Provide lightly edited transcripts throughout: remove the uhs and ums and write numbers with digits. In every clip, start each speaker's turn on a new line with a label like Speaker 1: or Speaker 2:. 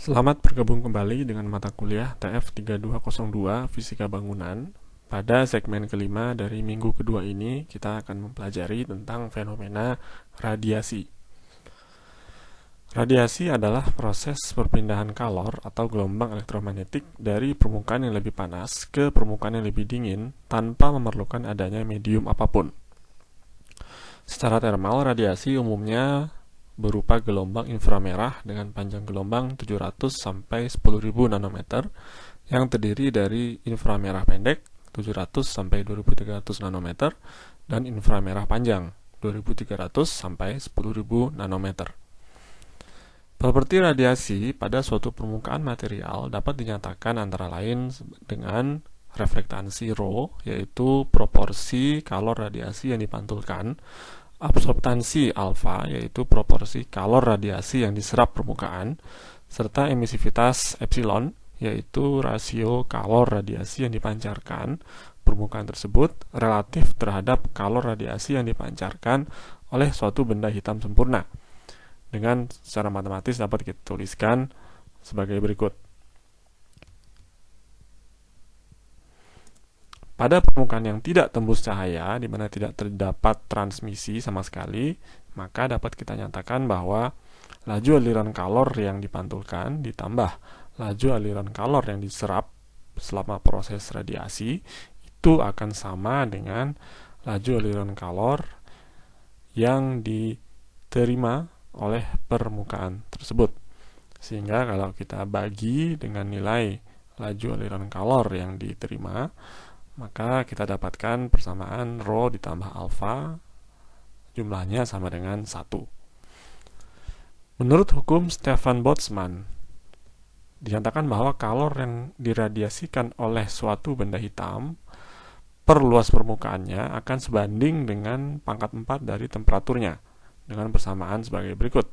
Speaker 1: Selamat bergabung kembali dengan mata kuliah TF3202 Fisika Bangunan. Pada segmen kelima dari minggu kedua ini, kita akan mempelajari tentang fenomena radiasi. Radiasi adalah proses perpindahan kalor atau gelombang elektromagnetik dari permukaan yang lebih panas ke permukaan yang lebih dingin tanpa memerlukan adanya medium apapun. Secara termal, radiasi umumnya berupa gelombang inframerah dengan panjang gelombang 700 sampai 10.000 nanometer yang terdiri dari inframerah pendek 700 sampai 2300 nanometer dan inframerah panjang 2300 sampai 10.000 nanometer. Properti radiasi pada suatu permukaan material dapat dinyatakan antara lain dengan reflektansi ρ, yaitu proporsi kalor radiasi yang dipantulkan, absorptansi alfa, yaitu proporsi kalor radiasi yang diserap permukaan, serta emisivitas epsilon, yaitu rasio kalor radiasi yang dipancarkan permukaan tersebut relatif terhadap kalor radiasi yang dipancarkan oleh suatu benda hitam sempurna. Dengan secara matematis dapat kita tuliskan sebagai berikut. Pada permukaan yang tidak tembus cahaya, di mana tidak terdapat transmisi sama sekali, maka dapat kita nyatakan bahwa laju aliran kalor yang dipantulkan ditambah laju aliran kalor yang diserap selama proses radiasi itu akan sama dengan laju aliran kalor yang diterima oleh permukaan tersebut. Sehingga kalau kita bagi dengan nilai laju aliran kalor yang diterima, maka kita dapatkan persamaan ρ ditambah alfa, jumlahnya sama dengan 1. Menurut hukum Stefan Boltzmann, dinyatakan bahwa kalor yang diradiasikan oleh suatu benda hitam per luas permukaannya akan sebanding dengan pangkat 4 dari temperaturnya, dengan persamaan sebagai berikut.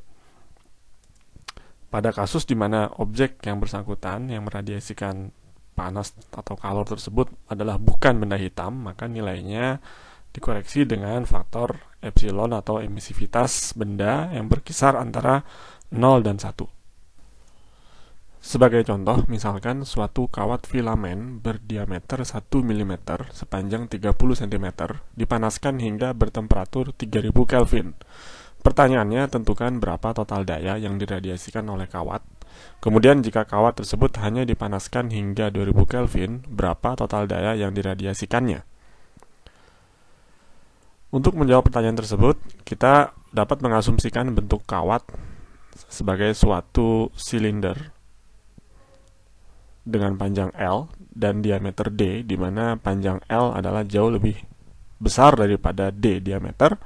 Speaker 1: Pada kasus di mana objek yang bersangkutan yang meradiasikan panas atau kalor tersebut adalah bukan benda hitam, maka nilainya dikoreksi dengan faktor epsilon atau emisivitas benda yang berkisar antara 0 dan 1. Sebagai contoh, misalkan suatu kawat filamen berdiameter 1 mm sepanjang 30 cm dipanaskan hingga bertemperatur 3000 Kelvin. Pertanyaannya, tentukan berapa total daya yang diradiasikan oleh kawat. Kemudian jika kawat tersebut hanya dipanaskan hingga 2000 Kelvin, berapa total daya yang diradiasikannya? Untuk menjawab pertanyaan tersebut, kita dapat mengasumsikan bentuk kawat sebagai suatu silinder dengan panjang L dan diameter D, di mana panjang L adalah jauh lebih besar daripada D diameter,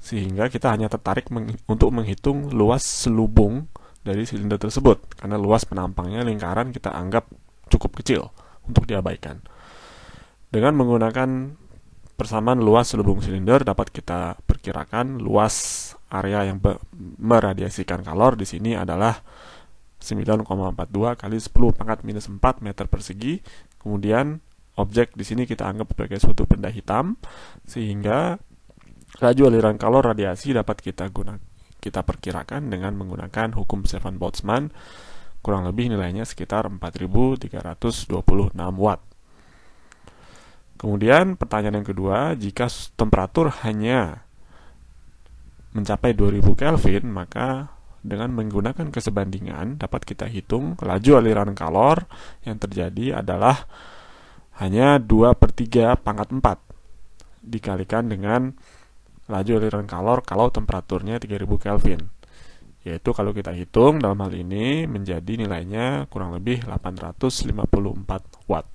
Speaker 1: sehingga kita hanya tertarik untuk menghitung luas selubung dari silinder tersebut, karena luas penampangnya lingkaran kita anggap cukup kecil untuk diabaikan. Dengan menggunakan persamaan luas selubung silinder, dapat kita perkirakan luas area yang meradiasikan kalor di sini adalah 9,42 kali 10 pangkat minus 4 meter persegi. Kemudian objek di sini kita anggap sebagai suatu benda hitam, sehingga laju aliran kalor radiasi dapat kita perkirakan dengan menggunakan hukum Stefan Boltzmann, kurang lebih nilainya sekitar 4326 watt. Kemudian pertanyaan yang kedua, jika temperatur hanya mencapai 2000 Kelvin, maka dengan menggunakan kesebandingan dapat kita hitung laju aliran kalor yang terjadi adalah hanya 2/3 pangkat 4 dikalikan dengan laju aliran kalor kalau temperaturnya 3000 Kelvin, yaitu kalau kita hitung dalam hal ini menjadi nilainya kurang lebih 854 watt.